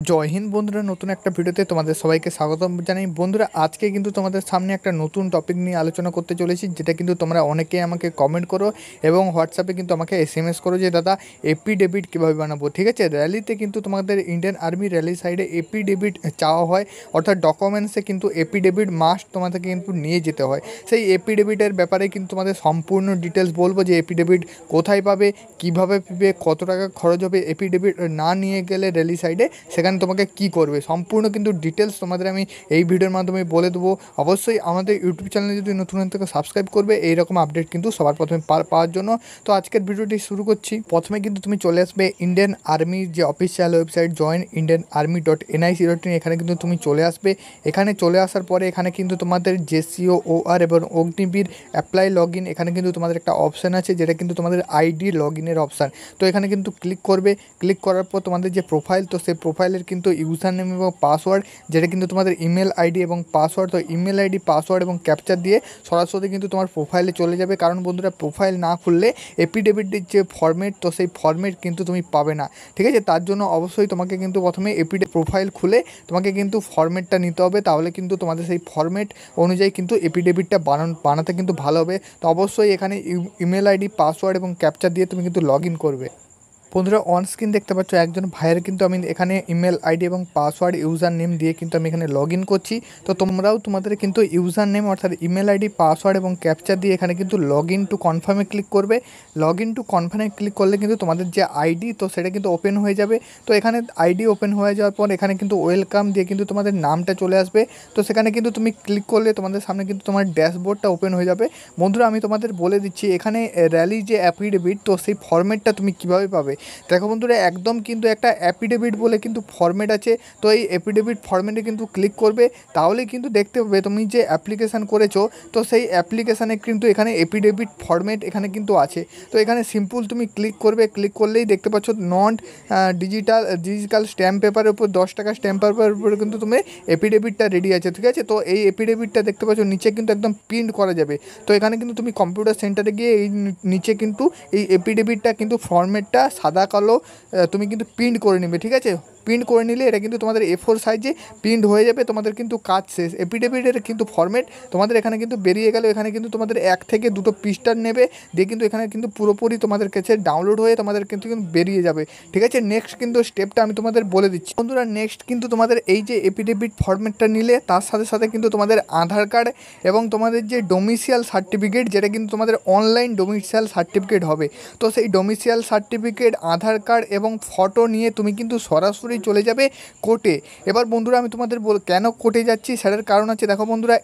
জয় হিন্দ বন্ধুরা, নতুন একটা ভিডিওতে তোমাদের সবাইকে স্বাগতম জানাই। বন্ধুরা, আজকে কিন্তু তোমাদের সামনে একটা নতুন টপিক নিয়ে আলোচনা করতে চলেছি, যেটা কিন্তু তোমরা অনেকেই আমাকে কমেন্ট করো এবং হোয়াটসঅ্যাপে কিন্তু আমাকে এসএমএস করো যে দাদা এপিডেভিট কীভাবে বানাবো। ঠিক আছে, র্যালিতে কিন্তু তোমাদের ইন্ডিয়ান আর্মি র্যালি সাইডে এপিডেভিট চাওয়া হয়, অর্থাৎ ডকুমেন্টসে কিন্তু এপিডেভিট মাস্ট তোমাদেরকে কিন্তু নিয়ে যেতে হয়। সেই এপিডেভিটের ব্যাপারে কিন্তু তোমাদের সম্পূর্ণ ডিটেলস বলবো, যে এপিডেভিট কোথায় পাবে, কীভাবে পাবে, কত টাকা খরচ হবে, এপিডেভিট না নিয়ে গেলে র্যালি সাইডে সেখানে তোমাকে কি করবে, সম্পূর্ণ কিন্তু ডিটেলস তোমাদের আমি এই ভিডিওর মাধ্যমে বলে দেবো। অবশ্যই আমাদের ইউটিউব চ্যানেলে যদি নতুন হয়ে থেকে সাবস্ক্রাইব করবে এইরকম আপডেট কিন্তু সবার প্রথমে পাওয়ার জন্য। তো আজকের ভিডিওটি শুরু করছি। প্রথমে কিন্তু তুমি চলে আসবে ইন্ডিয়ান আর্মির যে অফিসিয়াল ওয়েবসাইট joinindianarmy.nic.in, এখানে কিন্তু তুমি চলে আসবে। এখানে চলে আসার পরে এখানে কিন্তু তোমাদের JCOOR এবং অগ্নিবীর অ্যাপ্লাই লগ ইন, এখানে কিন্তু তোমাদের একটা অপশান আছে যেটা কিন্তু তোমাদের আইডি লগ ইনের অপশান। তো এখানে কিন্তু ক্লিক করবে। ক্লিক করার পর তোমাদের যে প্রোফাইল, তো সেই প্রোফাইলের কিন্তু ইউজার নেম এবং পাসওয়ার্ড, যেটা কিন্তু তোমাদের ইমেল আইডি এবং পাসওয়ার্ড, তো ইমেল আইডি পাসওয়ার্ড এবং ক্যাপচার দিয়ে সরাসরি কিন্তু তোমার প্রোফাইলে চলে যাবে। কারণ বন্ধুরা, প্রোফাইল না খুললে এপিডেভিটের যে ফর্মেট, তো সেই ফর্মেট কিন্তু তুমি পাবে না। ঠিক আছে, তার জন্য অবশ্যই তোমাকে কিন্তু প্রথমে প্রোফাইল খুলে তোমাকে কিন্তু ফর্মেটটা নিতে হবে, তাহলে কিন্তু তোমাদের সেই ফর্মেট অনুযায়ী কিন্তু এপিডেভিটটা বানাতে কিন্তু ভালো হবে। তো অবশ্যই এখানে ইমেল আইডি পাসওয়ার্ড এবং ক্যাপচার দিয়ে তুমি কিন্তু লগ ইন করবে। বন্ধুরা, অন স্ক্রিন দেখতে পাচ্ছ একজন ভাইয়ের কিন্তু আমি এখানে ইমেল আইডি এবং পাসওয়ার্ড ইউজার নেম দিয়ে কিন্তু আমি এখানে লগ ইন করছি। তো তোমরাও তোমাদের কিন্তু ইউজার নেম অর্থাৎ ইমেল আইডি পাসওয়ার্ড এবং ক্যাপচার দিয়ে এখানে কিন্তু লগ ইন টু কনফার্মে ক্লিক করবে। লগ ইন টু কনফার্মে ক্লিক করলে কিন্তু তোমাদের যে আইডি, তো সেটা কিন্তু ওপেন হয়ে যাবে। তো এখানে আইডি ওপেন হয়ে যাওয়ার পর এখানে কিন্তু ওয়েলকাম দিয়ে কিন্তু তোমাদের নামটা চলে আসবে। তো সেখানে কিন্তু তুমি ক্লিক করলে তোমাদের সামনে কিন্তু তোমার ড্যাশবোর্ডটা ওপেন হয়ে যাবে। বন্ধুরা, আমি তোমাদের বলে দিচ্ছি এখানে র্যালি যে অ্যাফিডেভিট, তো সেই ফর্মেটটা তুমি কীভাবে পাবে। দেখো বন্ধুরা, একদম কিন্তু একটা অ্যাফিডেভিট বলে কিন্তু ফর্মেট আছে। তো এই অ্যাফিডেভিট ফর্মেটে কিন্তু ক্লিক করবে, তাহলে কিন্তু দেখতে পাবে তুমি যে অ্যাপ্লিকেশান করেছো, তো সেই অ্যাপ্লিকেশানে কিন্তু এখানে অ্যাফিডেভিট ফর্মেট এখানে কিন্তু আছে। তো এখানে সিম্পল তুমি ক্লিক করবে। ক্লিক করলেই দেখতে পাচ্ছ নন ডিজিটাল স্ট্যাম্প পেপারের উপর 10 টাকা স্ট্যাম্প পেপারের উপরে কিন্তু তুমি অ্যাফিডেভিটটা রেডি আছে। ঠিক আছে, তো এই অ্যাফিডেভিটটা দেখতে পাচ্ছ নিচে কিন্তু একদম প্রিন্ট করা যাবে। তো এখানে কিন্তু তুমি কম্পিউটার সেন্টারে গিয়ে এই নিচে কিন্তু এই অ্যাফিডেভিটটা কিন্তু ফর্মেটটা সাদা কালো তুমি কিন্তু প্রিন্ট করে নেবে। ঠিক আছে, প্রিন্ট করে নিলে এটা কিন্তু তোমাদের A4 সাইজে প্রিন্ট হয়ে যাবে। তোমাদের কিন্তু কাজ শেষ। এপিডেভিটের কিন্তু ফর্মেট তোমাদের এখানে কিন্তু বেরিয়ে গেল। এখানে কিন্তু তোমাদের 1 থেকে 2টো পৃষ্ঠা নেবে, দিয়ে কিন্তু এখানে কিন্তু পুরোপুরি তোমাদের কাছে ডাউনলোড হয়ে তোমাদের কিন্তু বেরিয়ে যাবে। ঠিক আছে, নেক্সট কিন্তু স্টেপটা আমি তোমাদের বলে দিচ্ছি। বন্ধুরা, নেক্সট কিন্তু তোমাদের এই যে এপিডেভিট ফর্মেটটা নিলে তার সাথে সাথে কিন্তু তোমাদের আধার কার্ড এবং তোমাদের যে ডোমিসিয়াল সার্টিফিকেট, যেটা কিন্তু তোমাদের অনলাইন ডোমিসিয়াল সার্টিফিকেট হবে। তো সেই ডোমিসিয়াল সার্টিফিকেট, আধার কার্ড এবং ফটো নিয়ে তুমি কিন্তু সরাসরি চলে যাবে কোর্টে। এবার বন্ধুরা, আমি তোমাদের কেন কোর্টে যাচ্ছি সেটার কারণ আছে। দেখো বন্ধুরা,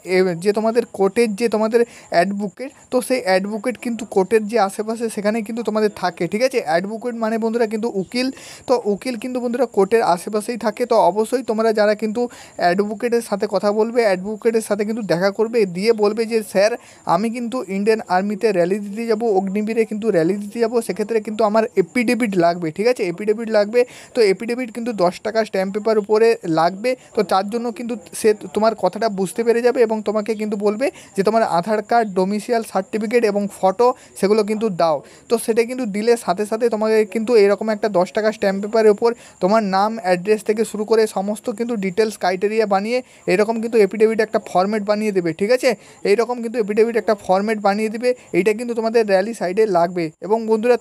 যে তোমাদের কোর্টের যে তোমাদের অ্যাডভোকেট, তো সেই অ্যাডভোকেট কিন্তু কোর্টের যে আশেপাশে সেখানে কিন্তু তোমাদের থাকে। ঠিক আছে, অ্যাডভোকেট মানে বন্ধুরা কিন্তু উকিল। তো উকিল কিন্তু বন্ধুরা কোর্টের আশেপাশেই থাকে। তো অবশ্যই তোমরা যারা কিন্তু অ্যাডভোকেটের সাথে কথা বলবে, অ্যাডভোকেটের সাথে কিন্তু দেখা করবে, দিয়ে বলবে যে স্যার আমি কিন্তু ইন্ডিয়ান আর্মিতে র্যালি দিতে যাব, অগ্নিবীরে কিন্তু র্যালি দিতে যাব, সেক্ষেত্রে কিন্তু আমার এপিডেভিট লাগবে। ঠিক আছে, এপিডেভিট লাগবে। তো এপিডেভিট কিন্তু 10 টাকা স্ট্যাম্প পেপার উপরে লাগবে। তো তার জন্য কিন্তু সে তোমার কথাটা বুঝতে পেরে যাবে এবং তোমাকে কিন্তু বলবে যে তোমার আধার কার্ড, ডোমিসিয়াল সার্টিফিকেট এবং ফটো সেগুলো কিন্তু দাও। তো সেটা কিন্তু দিলে সাথে সাথে তোমাকে কিন্তু এরকম একটা 10 টাকা স্ট্যাম্প পেপারের উপর তোমার নাম, অ্যাড্রেস থেকে শুরু করে সমস্ত কিন্তু ডিটেলস ক্রাইটেরিয়া বানিয়ে এরকম কিন্তু এপিডেভিট একটা ফর্মেট বানিয়ে দেবে। ঠিক আছে, এইরকম কিন্তু এপিডেভিট একটা ফর্মেট বানিয়ে দেবে। এইটা কিন্তু তোমাদের র্যালি সাইডে লাগবে। এবং বন্ধুরা,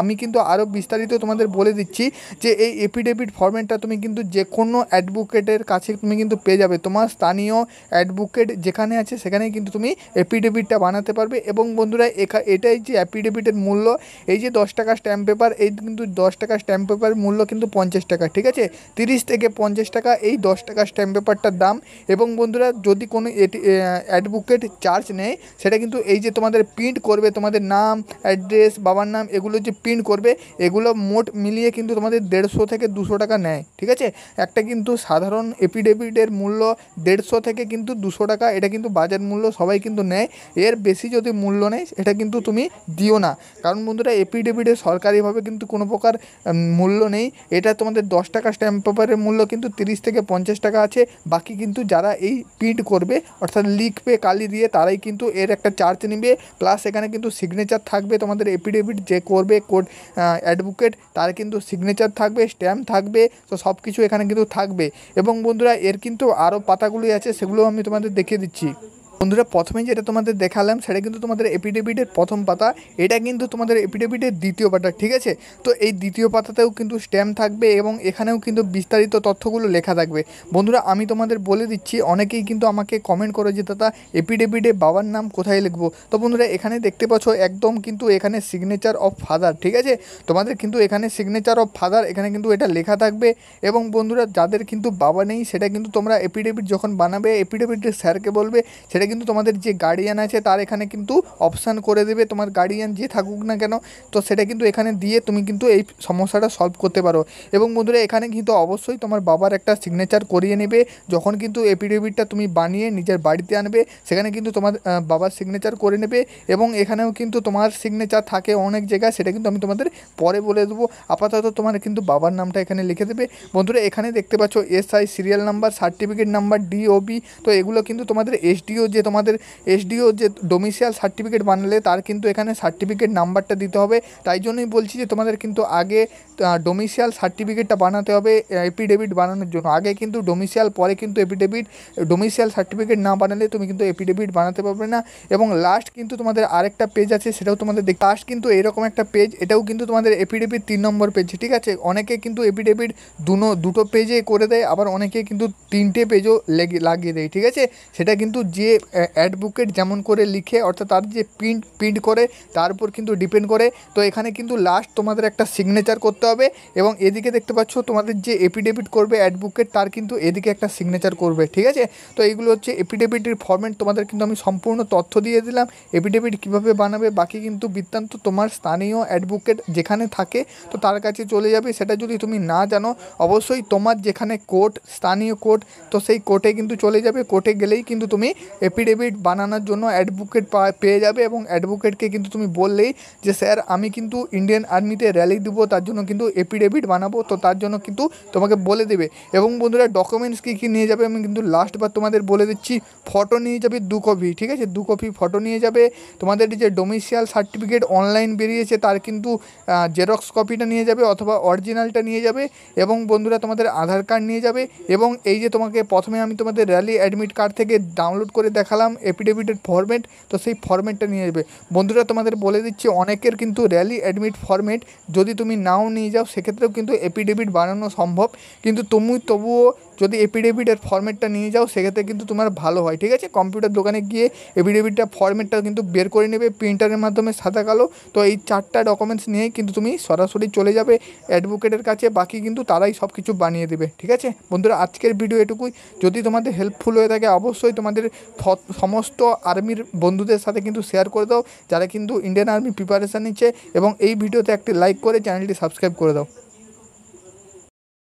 আমি কিন্তু আরও বিস্তারিত তোমাদের বলে দিচ্ছি যে এই এপিডেভিট ফর্মেটটা তুমি কিন্তু যে কোনো অ্যাডভোকেটের কাছে তুমি কিন্তু পেয়ে যাবে। তোমার স্থানীয় অ্যাডভোকেট যেখানে আছে সেখানেই কিন্তু তুমি এপিডেভিটটা বানাতে পারবে। এবং বন্ধুরা, এটাই যে অ্যাফিডেভিটের মূল্য, এই যে 10 টাকা স্ট্যাম্প পেপার, এই কিন্তু 10 টাকা স্ট্যাম্প পেপারের মূল্য কিন্তু 50 টাকা। ঠিক আছে, 30 থেকে 50 টাকা এই 10 টাকা স্ট্যাম্প পেপারটার দাম। এবং বন্ধুরা, যদি কোনো অ্যাডভোকেট চার্জ নেয়, সেটা কিন্তু এই যে তোমাদের প্রিন্ট করবে, তোমাদের নাম, অ্যাড্রেস, বাবার নাম, এগুলো যে প্রিন্ট করবে, এগুলো মোট মিলিয়ে কিন্তু তোমাদের 150 থেকে 200 টাকা নেয়। ঠিক আছে, একটা কিন্তু সাধারণ এপিডেভিটের মূল্য 150 থেকে কিন্তু 200 টাকা, এটা কিন্তু বাজার মূল্য সবাই কিন্তু নেয়। এর বেশি যদি মূল্য নেয় এটা কিন্তু তুমি দিও না। কারণ বন্ধুরা, এপিডেভিটের সরকারিভাবে কিন্তু কোনো প্রকার মূল্য নেই। এটা তোমাদের 10 টাকা স্ট্যাম্প পেপারের মূল্য কিন্তু 30 থেকে 50 টাকা আছে। বাকি কিন্তু যারা এই প্রিন্ট করবে অর্থাৎ লিখবে কালি দিয়ে, তারাই কিন্তু এর একটা চার্জ নেবে। প্লাস এখানে কিন্তু সিগনেচার থাকবে, তোমাদের এপিডেভিট যে করবে কোর্ট অ্যাডভোকেট তার কিন্তু সিগনেচার থাকবে, স্ট্যাম্প থাকবে, তো সব কিছু এখানে কিন্তু থাকবে। এবং বন্ধুরা এর কিন্তু আরও পাতাগুলি আছে, সেগুলো আমি তোমাদের দেখিয়ে দিচ্ছি। বন্ধুরা প্রথমে যেটা তোমাদের দেখালাম সেটা কিন্তু তোমাদের এপিডেভিটের প্রথম পাতা, এটা কিন্তু তোমাদের এপিডেভিটের দ্বিতীয় পাতা, ঠিক আছে। তো এই দ্বিতীয় পাতাতেও কিন্তু স্ট্যাম্প থাকবে এবং এখানেও কিন্তু বিস্তারিত তথ্যগুলো লেখা থাকবে। বন্ধুরা আমি তোমাদের বলে দিচ্ছি, অনেকেই কিন্তু আমাকে কমেন্ট করে যে দাদা এপিডেভিটে বাবার নাম কোথায় লিখবো। তো বন্ধুরা এখানে দেখতে পাচ্ছ একদম কিন্তু এখানে সিগনেচার অফ ফাদার, ঠিক আছে। তোমাদের কিন্তু এখানে সিগনেচার অফ ফাদার এখানে কিন্তু এটা লেখা থাকবে। এবং বন্ধুরা যাদের কিন্তু বাবা নেই সেটা কিন্তু তোমরা এপিডেভিট যখন বানাবে এপিডেভিটের স্যারকে বলবে, সেটা কিন্তু তোমাদের যে গার্ডিয়ান আছে তার এখানে কিন্তু অপশান করে দেবে, তোমার গার্ডিয়ান যে থাকুক না কেন, তো সেটা কিন্তু এখানে দিয়ে তুমি কিন্তু এই সমস্যাটা সলভ করতে পারো। এবং বন্ধুরা এখানে কিন্তু অবশ্যই তোমার বাবার একটা সিগনেচার করিয়ে নেবে, যখন কিন্তু এপিডেভিটটা তুমি বানিয়ে নিজের বাড়িতে আনবে সেখানে কিন্তু তোমার বাবার সিগনেচার করে নেবে। এবং এখানেও কিন্তু তোমার সিগনেচার থাকে অনেক জায়গায়, সেটা কিন্তু আমি তোমাদের পরে বলে দেবো। আপাতত তোমার কিন্তু বাবার নামটা এখানে লিখে দেবে। বন্ধুরা এখানে দেখতে পাচ্ছ SI, serial number, certificate number, DOB, তো এগুলো কিন্তু তোমাদের এসডিও যে ডোমিসাইল সার্টিফিকেট বানালে তার কিন্তু এখানে সার্টিফিকেট নাম্বারটা দিতে হবে। তাই জন্যই বলছি যে তোমাদের কিন্তু আগে ডোমিসাইল সার্টিফিকেটটা বানাতে হবে এপিডেভিট বানানোর জন্য। আগে কিন্তু ডোমিসাইল, পরে কিন্তু এপিডেভিট। ডোমিসাইল সার্টিফিকেট না বানালে তুমি কিন্তু এপিডেভিট বানাতে পারবে না। এবং লাস্ট কিন্তু তোমাদের আরেকটা পেজ আছে, সেটাও তোমাদের লাস্ট কিন্তু এরকম একটা পেজ, এটাও কিন্তু তোমাদের এপিডেভিট 3 নম্বর পেজ, ঠিক আছে। অনেকে কিন্তু এপিডেভিট দুটো পেজে করে দেয়, আবার অনেকে কিন্তু 3টে পেজও লাগিয়ে দেয়, ঠিক আছে। সেটা কিন্তু যে অ্যাডভোকেট যেমন করে লিখে, অর্থাৎ তার যে প্রিন্ট করে তার উপর কিন্তু ডিপেন্ড করে। তো এখানে কিন্তু লাস্ট তোমাদের একটা সিগনেচার করতে হবে। এবং এদিকে দেখতে পাচ্ছ তোমাদের যে এপিডেভিট করবে অ্যাডভোকেট, তার কিন্তু এদিকে একটা সিগনেচার করবে, ঠিক আছে। তো এইগুলো হচ্ছে এপিডেভিটের ফরম্যাট, তোমাদের কিন্তু আমি সম্পূর্ণ তথ্য দিয়ে দিলাম এপিডেভিট কীভাবে বানাবে। বাকি কিন্তু বৃত্তান্ত তোমার স্থানীয় অ্যাডভোকেট যেখানে থাকে তো তার কাছে চলে যাবে। সেটা যদি তুমি না জানো অবশ্যই তোমার যেখানে কোর্ট, স্থানীয় কোর্ট, তো সেই কোর্টে কিন্তু চলে যাবে। কোর্টে গেলেই কিন্তু তুমি এপিডেভিট বানানোর জন্য অ্যাডভোকেট পেয়ে যাবে। এবং অ্যাডভোকেটকে কিন্তু তুমি বললেই যে স্যার আমি কিন্তু ইন্ডিয়ান আর্মিতে র্যালি দেবো, তার জন্য কিন্তু এপিডেভিট বানাবো, তো তার জন্য কিন্তু তোমাকে বলে দেবে। এবং বন্ধুরা ডকুমেন্টস কী নিয়ে যাবে আমি কিন্তু লাস্টবার তোমাদের বলে দিচ্ছি। ফটো নিয়ে যাবে 2 কপি, ঠিক আছে, 2 কপি ফটো নিয়ে যাবে। তোমাদের যে ডোমিসাইল সার্টিফিকেট অনলাইন বেরিয়েছে তার কিন্তু জেরক্স কপিটা নিয়ে যাবে অথবা অরিজিনালটা নিয়ে যাবে। এবং বন্ধুরা তোমাদের আধার কার্ড নিয়ে যাবে। এবং এই যে তোমাকে প্রথমে আমি তোমাদের র্যালি অ্যাডমিট কার্ড থেকে ডাউনলোড করে দেখালাম এপিডেভিটের ফরম্যাট, তো সেই ফরম্যাটটা নিয়ে যাবে। বন্ধুরা তোমাদের বলে দিচ্ছি অনেকের কিন্তু র্যালি অ্যাডমিট ফরম্যাট যদি তুমি নাও নিয়ে যাও সেক্ষেত্রেও কিন্তু এপিডেভিট বানানো সম্ভব, কিন্তু তুমি তবুও যদি এপিডেভিটের ফরম্যাটটা নিয়ে যাও সেক্ষেত্রে কিন্তু তোমার ভালো হয়, ঠিক আছে। কম্পিউটার দোকানে গিয়ে এপিডেভিটটা ফরম্যাটটা কিন্তু বের করে নেবে প্রিন্টারের মাধ্যমে সাদা কালো। তো এই 4টা ডকুমেন্টস নিয়েই কিন্তু তুমি সরাসরি চলে যাবে অ্যাডভোকেটের কাছে, বাকি কিন্তু তারাই সব কিছু বানিয়ে দেবে, ঠিক আছে। বন্ধুরা আজকের ভিডিও এটুকুই। যদি তোমাদের হেল্পফুল হয়ে থাকে অবশ্যই তোমাদের সমস্ত আর্মির বন্ধুদের সাথে কিন্তু শেয়ার করে দাও যারা কিন্তু ইন্ডিয়ান আর্মি প্রিপারেশান নিচ্ছে। এবং এই ভিডিওতে একটি লাইক করে চ্যানেলটি সাবস্ক্রাইব করে দাও।